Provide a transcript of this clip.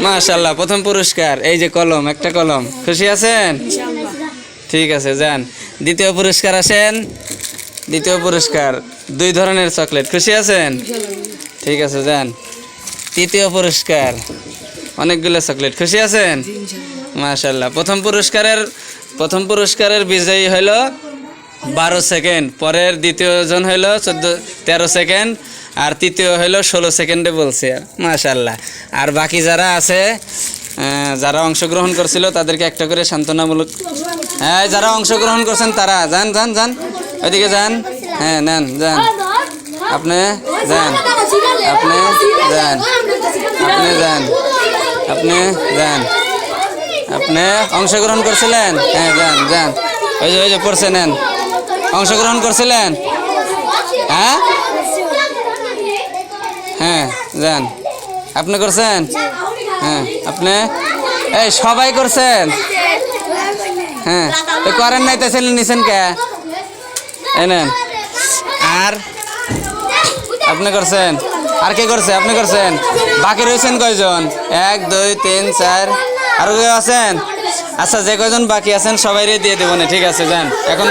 মাশাআল্লাহ, প্রথম পুরস্কার এই যে কলম, একটা কলম। খুশি আছেন? ঠিক আছে, যান। দ্বিতীয় পুরস্কার আসেন। দ্বিতীয় পুরস্কার 2 ধরনের চকলেট। খুশি আছেন? ঠিক আছে, যান। তৃতীয় পুরস্কার অনেকগুলো চকলেট। খুশি আছেন? মাশাআল্লাহ। প্রথম পুরস্কারের বিজয়ী হলো 12 সেকেন্ড, পরের দ্বিতীয় জন হলো 13 সেকেন্ড, আর তৃতীয় হলো 16 সেকেন্ডে বলছে। মাশাআল্লাহ। আর বাকি যারা আছে, যারা অংশগ্রহণ করছিল তাদেরকে একটা করে সান্ত্বনামূলক, হ্যাঁ যারা অংশগ্রহণ করছেন তারা যান যান যান, ওইদিকে যান। হ্যাঁ নেন, যান। আপনি যান, আপনি যান, আপনি যান, আপনি যান। আপনি অংশগ্রহণ করছিলেন? হ্যাঁ যান যান। ওই যে পড়ছে, নেন। অংশগ্রহণ করছিলেন? হ্যাঁ হ্যাঁ, যান। আপনি করছেন? হ্যাঁ, আপনি? এই সবাই করছেন? হ্যাঁ, তো করেন নাই, তো নিছেন কে? নেন। আর আপনি করছেন? আর কে করছে? আপনি করছেন? বাকি রয়েছেন কয়জন? 1 2 3 4, আরো কেউ আছেন? আচ্ছা, যে কয়জন বাকি আছেন সবাই দিয়ে দেবো না, ঠিক আছে, যান এখন।